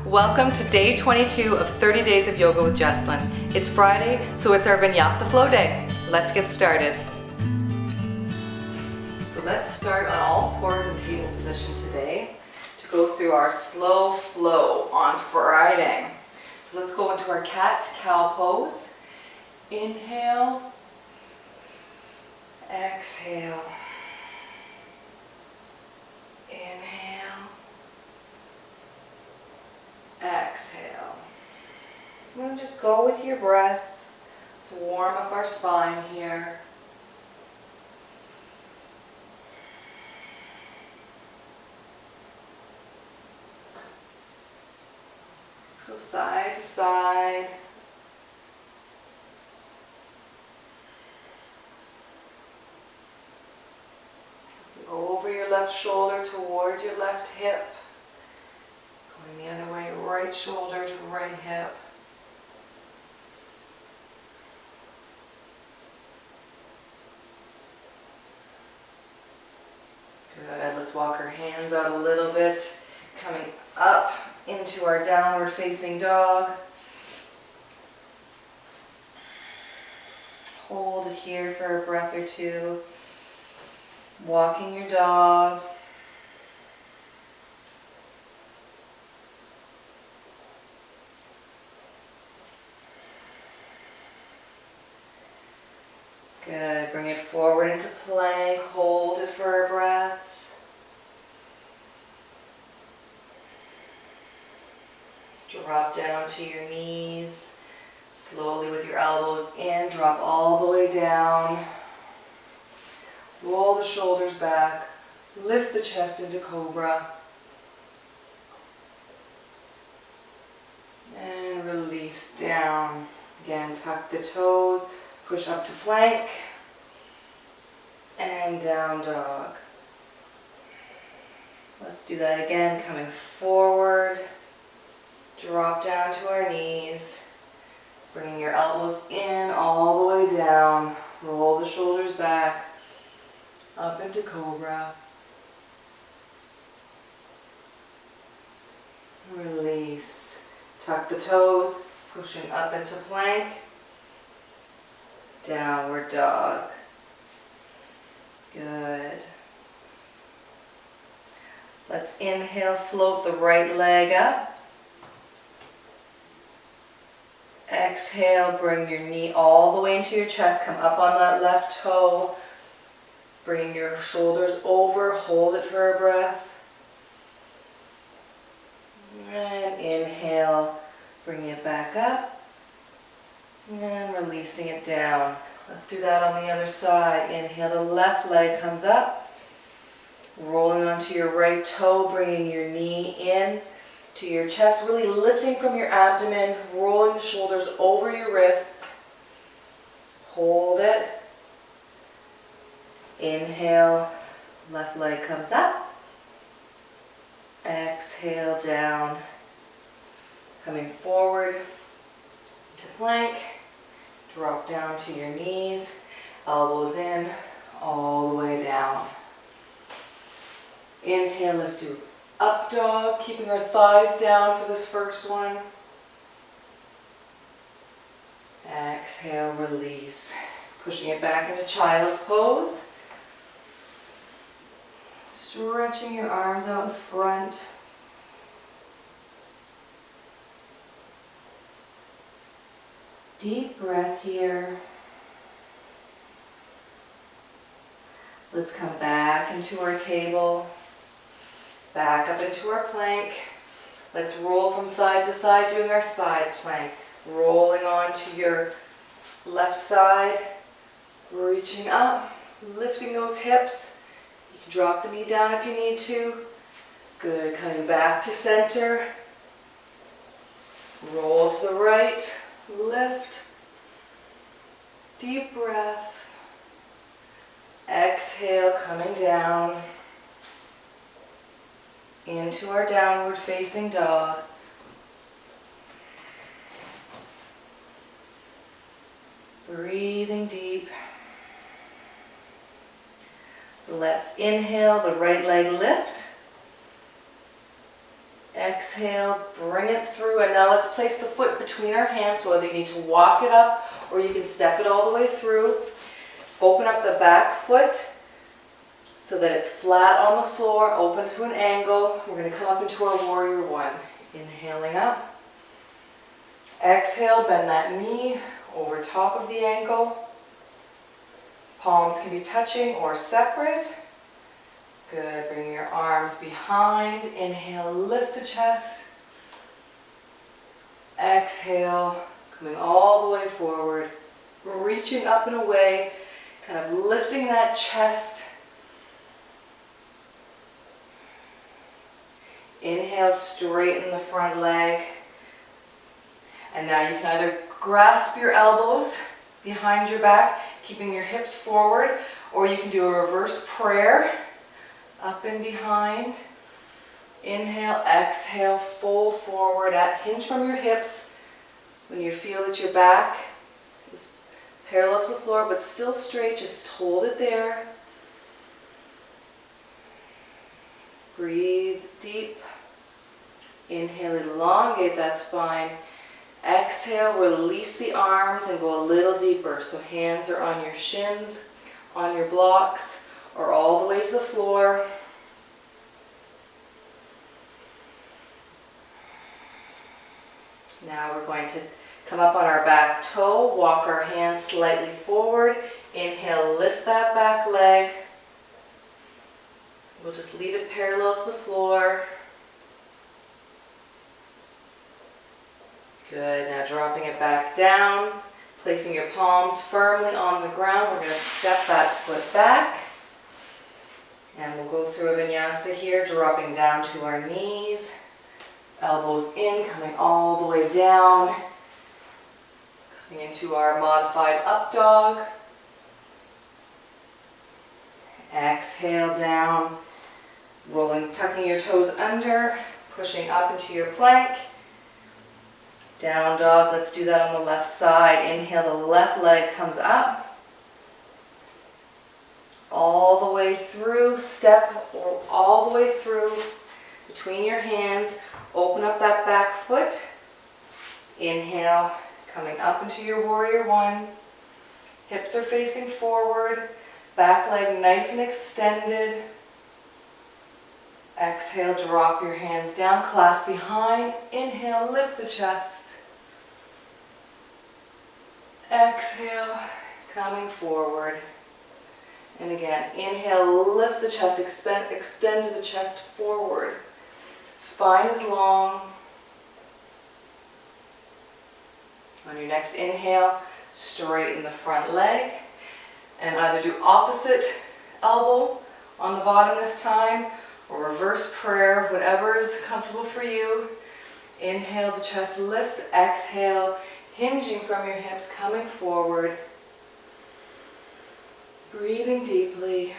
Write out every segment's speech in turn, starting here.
Welcome to day 22 of 30 days of yoga with Jesslyn. It's Friday, so it's our Vinyasa Flow day. Let's get started. So let's start on all fours in table position today to go through our slow flow on Friday. So let's go into our cat-cow pose. Inhale, exhale, inhale, exhale. I'm going to just go with your breath to warm up our spine here. Let's go side to side. Over your left shoulder towards your left hip. Going the other way, right shoulder to right hip. Good. Let's walk our hands out a little bit, coming up into our downward facing dog. Hold it here for a breath or two. Walking your dog. Good. Bring it forward into plank. Hold it for a breath. Drop down to your knees. Slowly with your elbows in, drop all the way down. Roll the shoulders back. Lift the chest into cobra. And release down. Again, tuck the toes. Push up to plank. And down dog. Let's do that again. Coming forward. Drop down to our knees. Bringing your elbows in all the way down. Roll the shoulders back. Up into cobra. Release. Tuck the toes. Pushing up into plank. Downward dog. Good. Let's inhale, float the right leg up. Exhale, bring your knee all the way into your chest. Come up on that left toe. Bring your shoulders over. Hold it for a breath. And inhale, bring it back up. And releasing it down. Let's do that on the other side. Inhale, the left leg comes up. Rolling onto your right toe, bringing your knee in to your chest, really lifting from your abdomen, rolling the shoulders over your wrists. Hold it. Inhale, left leg comes up. Exhale, down. Coming forward to plank. Drop down to your knees, elbows in, all the way down. Inhale, let's do up dog, keeping our thighs down for this first one. Exhale, release. Pushing it back into child's pose. Stretching your arms out in front. Deep breath here. Let's come back into our table. Back up into our plank. Let's roll from side to side doing our side plank. Rolling onto your left side. Reaching up. Lifting those hips. You can drop the knee down if you need to. Good. Coming back to center. Roll to the right. Lift. Deep breath. Exhale, coming down into our downward facing dog. Breathing deep. Let's inhale, the right leg lift. Exhale, bring it through, and now let's place the foot between our hands, so whether you need to walk it up or you can step it all the way through. Open up the back foot so that it's flat on the floor, open to an angle. We're going to come up into our warrior one. Inhaling up. Exhale, bend that knee over top of the ankle. Palms can be touching or separate. Good, bring your arms behind. Inhale, lift the chest. Exhale, coming all the way forward. Reaching up and away, kind of lifting that chest. Inhale, straighten the front leg. And now you can either grasp your elbows behind your back, keeping your hips forward, or you can do a reverse prayer. Up and behind. Inhale, exhale, fold forward, hinge from your hips. When you feel that your back is parallel to the floor but still straight, just hold it there. Breathe deep. Inhale, elongate that spine. Exhale, release the arms and go a little deeper. So hands are on your shins, on your blocks, or all the way to the floor. Now we're going to come up on our back toe, walk our hands slightly forward. Inhale, lift that back leg. We'll just leave it parallel to the floor. Good, now dropping it back down, placing your palms firmly on the ground. We're going to step that foot back. And we'll go through a vinyasa here, dropping down to our knees. Elbows in, coming all the way down. Coming into our modified up dog. Exhale down. Rolling, tucking your toes under, pushing up into your plank. Down dog, let's do that on the left side. Inhale, the left leg comes up. All the way through, step all the way through between your hands. Open up that back foot. Inhale, coming up into your warrior one. Hips are facing forward. Back leg nice and extended. Exhale, drop your hands down, clasp behind. Inhale, lift the chest. Exhale, coming forward. And again, inhale, lift the chest, extend the chest forward. Spine is long. On your next inhale, straighten the front leg. And either do opposite elbow on the bottom this time, or reverse prayer, whatever is comfortable for you. Inhale, the chest lifts. Exhale, hinging from your hips, coming forward. Breathing deeply.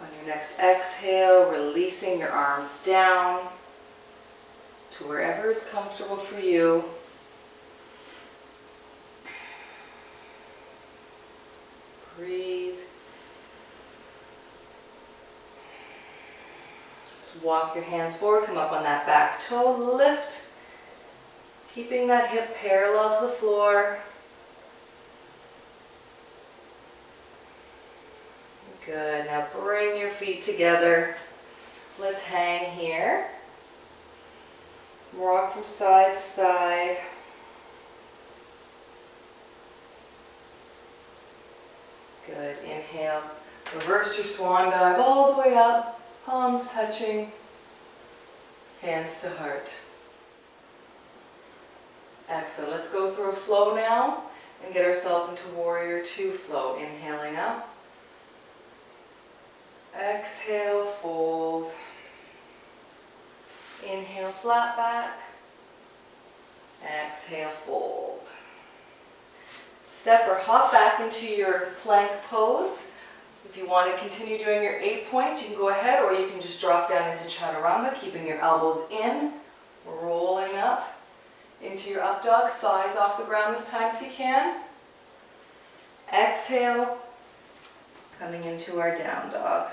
On your next exhale, releasing your arms down to wherever is comfortable for you. Breathe. Just walk your hands forward, come up on that back toe, lift. Keeping that hip parallel to the floor. Good, now bring your feet together. Let's hang here. Rock from side to side. Good, inhale. Reverse your swan dive all the way up, palms touching, hands to heart. Excellent. Let's go through a flow now and get ourselves into warrior two flow. Inhaling up. Exhale, fold. Inhale, flat back. Exhale, fold. Step or hop back into your plank pose. If you want to continue doing your 8 points, you can go ahead, or you can just drop down into chaturanga, keeping your elbows in, rolling up into your up dog, thighs off the ground this time if you can. Exhale, coming into our down dog.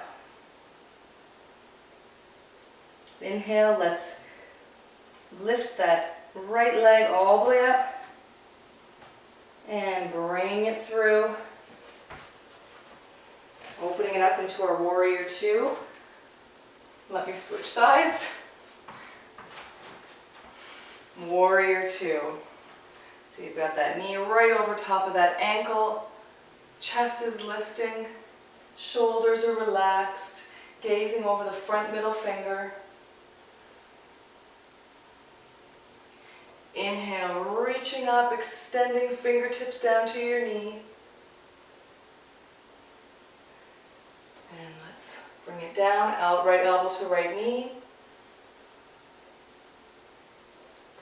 Inhale, let's lift that right leg all the way up and bring it through. Opening it up into our warrior two. Let me switch sides. Warrior two. So you've got that knee right over top of that ankle. Chest is lifting. Shoulders are relaxed. Gazing over the front middle finger. Inhale, reaching up, extending fingertips down to your knee. And let's bring it down, out right elbow to right knee.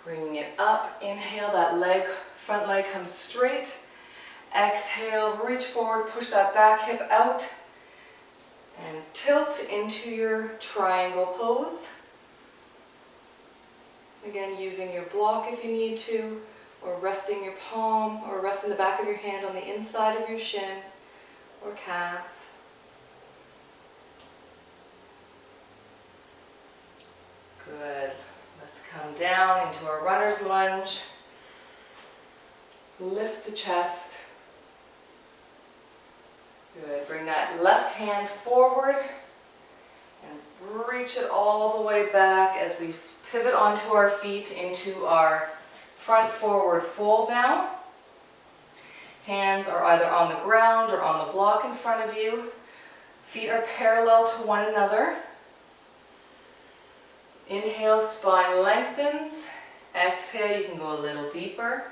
Bringing it up, inhale, that leg, front leg comes straight. Exhale, reach forward, push that back hip out. And tilt into your triangle pose. Again, using your block if you need to, or resting your palm, or resting the back of your hand on the inside of your shin or calf. Good. Let's come down into our runner's lunge. Lift the chest. Good. Bring that left hand forward and reach it all the way back as we pivot onto our feet into our front forward fold now. Hands are either on the ground or on the block in front of you. Feet are parallel to one another. Inhale, spine lengthens. Exhale, you can go a little deeper.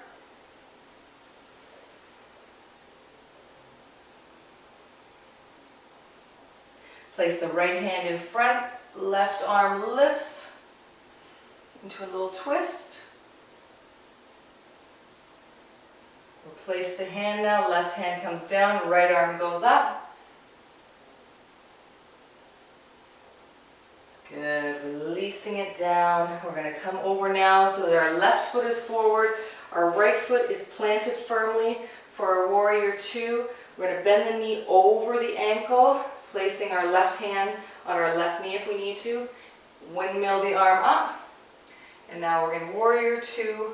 Place the right hand in front, left arm lifts into a little twist. Replace the hand now, left hand comes down, right arm goes up. Good, releasing it down. We're going to come over now so that our left foot is forward, our right foot is planted firmly for our warrior two. We're going to bend the knee over the ankle, placing our left hand on our left knee if we need to. Windmill the arm up. And now we're going to warrior two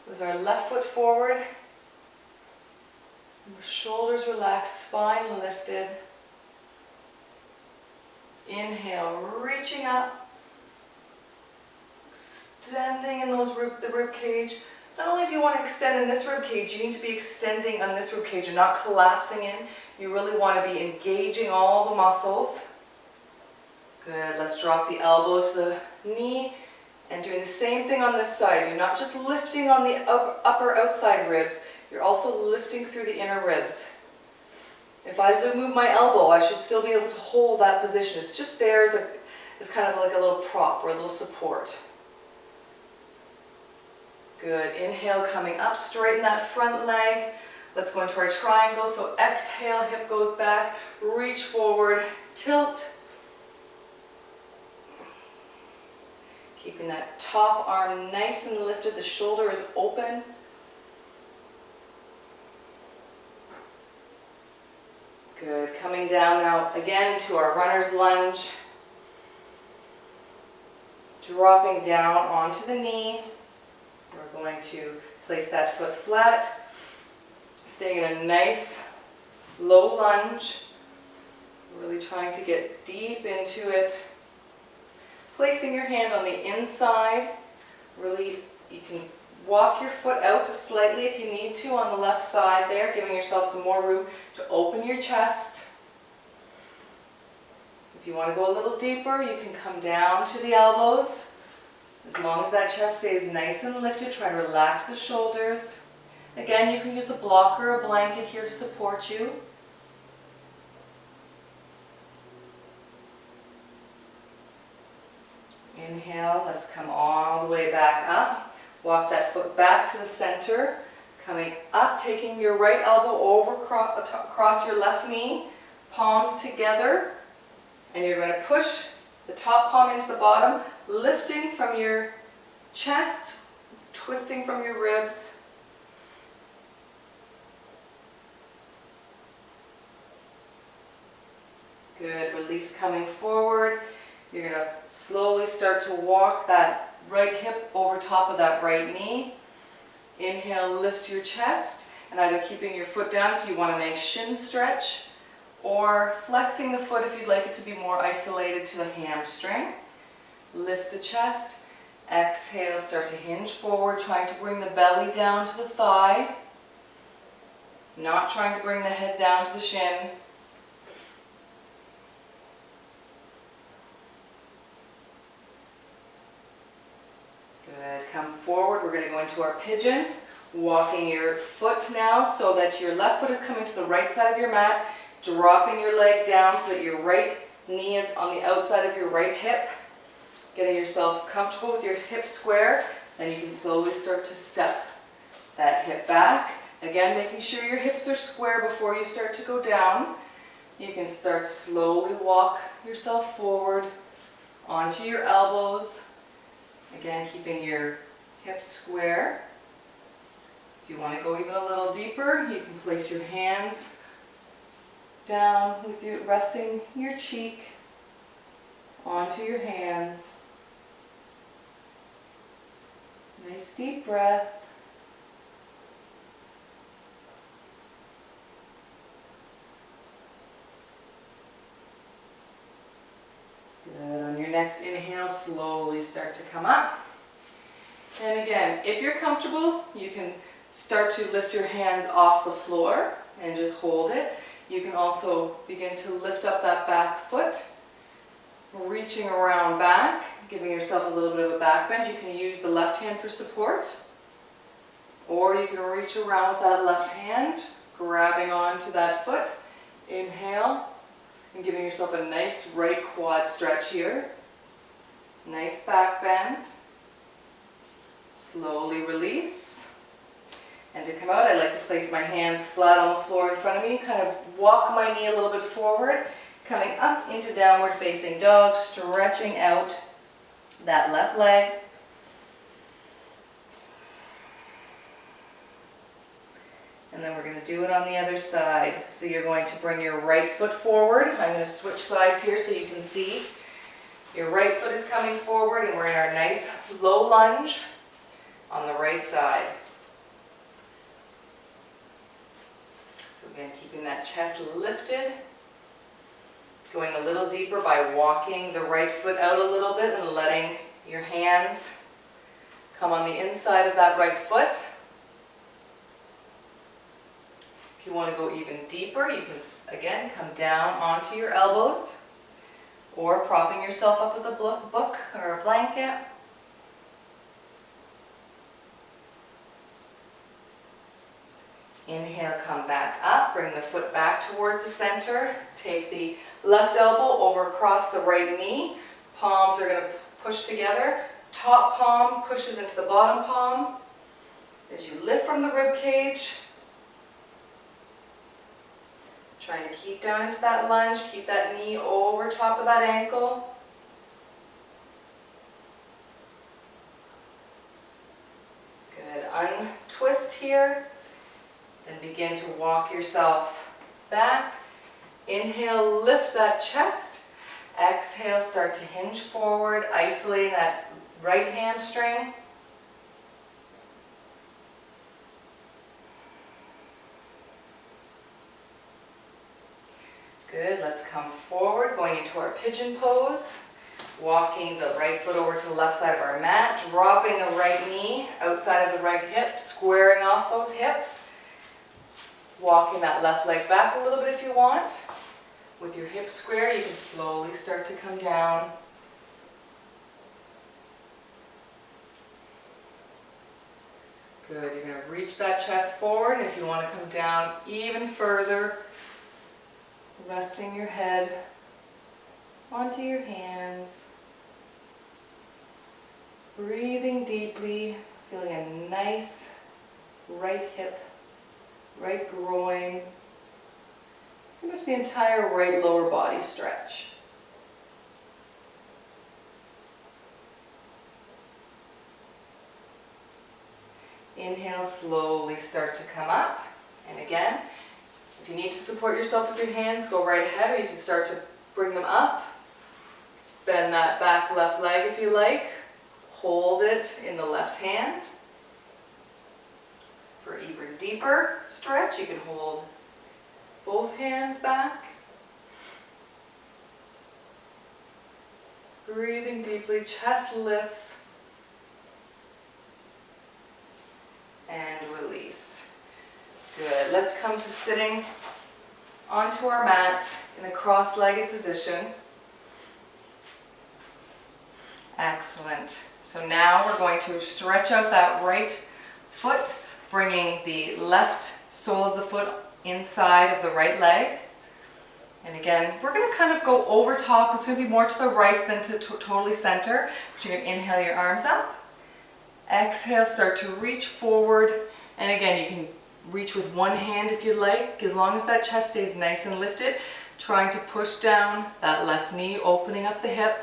with our left foot forward. Shoulders relaxed, spine lifted. Inhale, reaching up. Extending in the rib cage. Not only do you want to extend in this rib cage, you need to be extending on this rib cage and not collapsing in. You really want to be engaging all the muscles. Good, let's drop the elbow to the knee and doing the same thing on this side. You're not just lifting on the upper outside ribs, you're also lifting through the inner ribs. If I move my elbow, I should still be able to hold that position. It's just there as kind of like a little prop or a little support. Good, inhale, coming up, straighten that front leg. Let's go into our triangle. So exhale, hip goes back, reach forward, tilt. Keeping that top arm nice and lifted, the shoulder is open. Good, coming down now again to our runner's lunge. Dropping down onto the knee. We're going to place that foot flat. Staying in a nice low lunge. Really trying to get deep into it. Placing your hand on the inside. Really, you can walk your foot out slightly if you need to on the left side there, giving yourself some more room to open your chest. If you want to go a little deeper, you can come down to the elbows. As long as that chest stays nice and lifted, try to relax the shoulders. Again, you can use a block or a blanket here to support you. Inhale, let's come all the way back up. Walk that foot back to the center. Coming up, taking your right elbow over across your left knee. Palms together. And you're going to push the top palm into the bottom, lifting from your chest, twisting from your ribs. Good, release coming forward. You're going to slowly start to walk that right hip over top of that right knee. Inhale, lift your chest, and either keeping your foot down if you want a nice shin stretch, or flexing the foot if you'd like it to be more isolated to the hamstring. Lift the chest. Exhale, start to hinge forward, trying to bring the belly down to the thigh. Not trying to bring the head down to the shin. Good. Come forward. We're going to go into our pigeon. Walking your foot now so that your left foot is coming to the right side of your mat. Dropping your leg down so that your right knee is on the outside of your right hip. Getting yourself comfortable with your hips square. Then you can slowly start to step that hip back. Again, making sure your hips are square before you start to go down. You can start to slowly walk yourself forward onto your elbows. Again, keeping your hips square. If you want to go even a little deeper, you can place your hands down with you resting your cheek onto your hands. Nice deep breath. Good. On your next inhale, slowly start to come up. And again, if you're comfortable, you can start to lift your hands off the floor and just hold it. You can also begin to lift up that back foot, reaching around back, giving yourself a little bit of a back bend. You can use the left hand for support, or you can reach around with that left hand, grabbing onto that foot. Inhale, and giving yourself a nice right quad stretch here. Nice back bend. Slowly release. And to come out, I like to place my hands flat on the floor in front of me, kind of walk my knee a little bit forward, coming up into downward facing dog, stretching out that left leg. And then we're going to do it on the other side. So you're going to bring your right foot forward. I'm going to switch sides here so you can see. Your right foot is coming forward, and we're in our nice low lunge on the right side. So again, keeping that chest lifted. Going a little deeper by walking the right foot out a little bit and letting your hands come on the inside of that right foot. If you want to go even deeper, you can again come down onto your elbows or propping yourself up with a book or a blanket. Inhale, come back up, bring the foot back towards the center. Take the left elbow over across the right knee. Palms are going to push together. Top palm pushes into the bottom palm. As you lift from the rib cage, trying to keep down into that lunge, keep that knee over top of that ankle. Good. Untwist here. Then begin to walk yourself back. Inhale, lift that chest. Exhale, start to hinge forward, isolating that right hamstring. Good, let's come forward, going into our pigeon pose. Walking the right foot over to the left side of our mat, dropping the right knee outside of the right hip, squaring off those hips. Walking that left leg back a little bit if you want. With your hips square, you can slowly start to come down. Good, you're going to reach that chest forward, and if you want to come down even further, resting your head onto your hands. Breathing deeply, feeling a nice right hip, right groin, pretty much the entire right lower body stretch. Inhale, slowly start to come up. And again, if you need to support yourself with your hands, go right ahead, or you can start to bring them up. Bend that back left leg if you like. Hold it in the left hand. For even deeper stretch, you can hold both hands back. Breathing deeply, chest lifts. And release. Good. Let's come to sitting onto our mats in a cross-legged position. Excellent. So now we're going to stretch out that right foot, bringing the left sole of the foot inside of the right leg. And again, we're going to kind of go over top. It's going to be more to the right than to totally center. But you're going to inhale your arms up. Exhale, start to reach forward. And again, you can reach with one hand if you'd like, as long as that chest stays nice and lifted. Trying to push down that left knee, opening up the hip.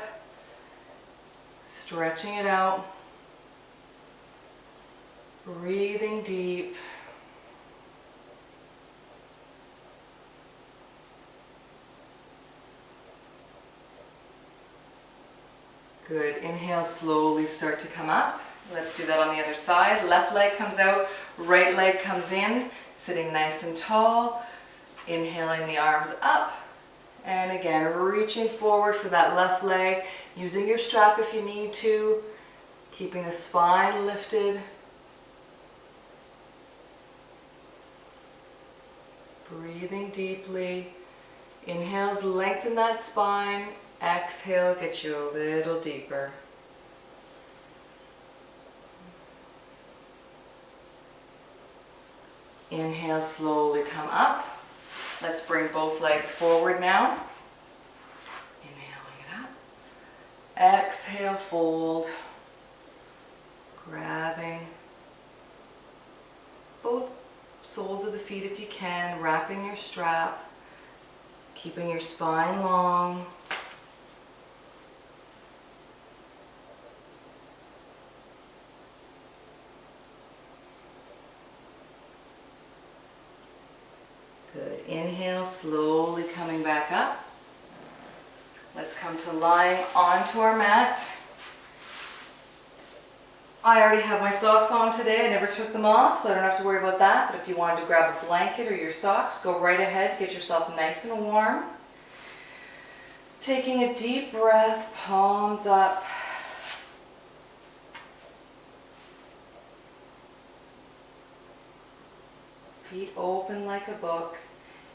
Stretching it out. Breathing deep. Good. Inhale, slowly start to come up. Let's do that on the other side. Left leg comes out, right leg comes in, sitting nice and tall. Inhaling the arms up. And again, reaching forward for that left leg, using your strap if you need to, keeping the spine lifted. Breathing deeply. Inhales, lengthen that spine. Exhale, get you a little deeper. Inhale, slowly come up. Let's bring both legs forward now. Inhaling it up. Exhale, fold. Grabbing both soles of the feet if you can, wrapping your strap, keeping your spine long. Good. Inhale, slowly coming back up. Let's come to lying onto our mat. I already have my socks on today. I never took them off, so I don't have to worry about that. But if you wanted to grab a blanket or your socks, go right ahead to get yourself nice and warm. Taking a deep breath, palms up. Feet open like a book.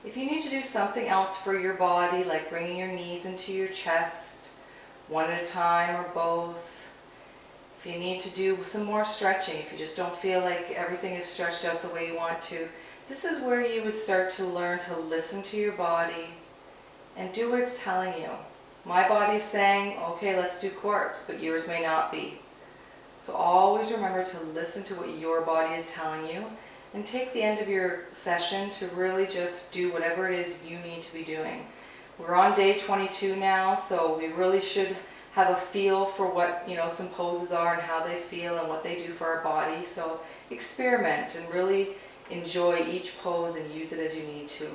If you need to do something else for your body, like bringing your knees into your chest, one at a time or both. If you need to do some more stretching, if you just don't feel like everything is stretched out the way you want to, this is where you would start to learn to listen to your body and do what it's telling you. My body's saying, okay, let's do corpse, but yours may not be. So always remember to listen to what your body is telling you and take the end of your session to really just do whatever it is you need to be doing. We're on day 22 now, so we really should have a feel for what, some poses are and how they feel and what they do for our body. So experiment and really enjoy each pose and use it as you need to.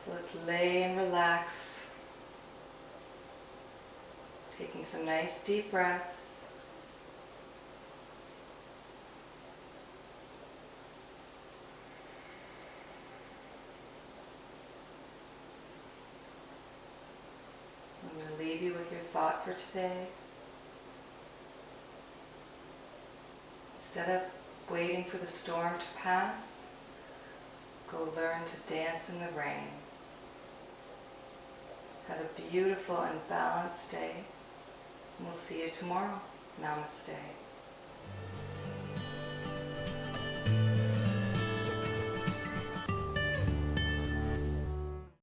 So let's lay and relax, taking some nice deep breaths. I'm going to leave you with your thought for today. Instead of waiting for the storm to pass, go learn to dance in the rain. Have a beautiful and balanced day. And we'll see you tomorrow. Namaste.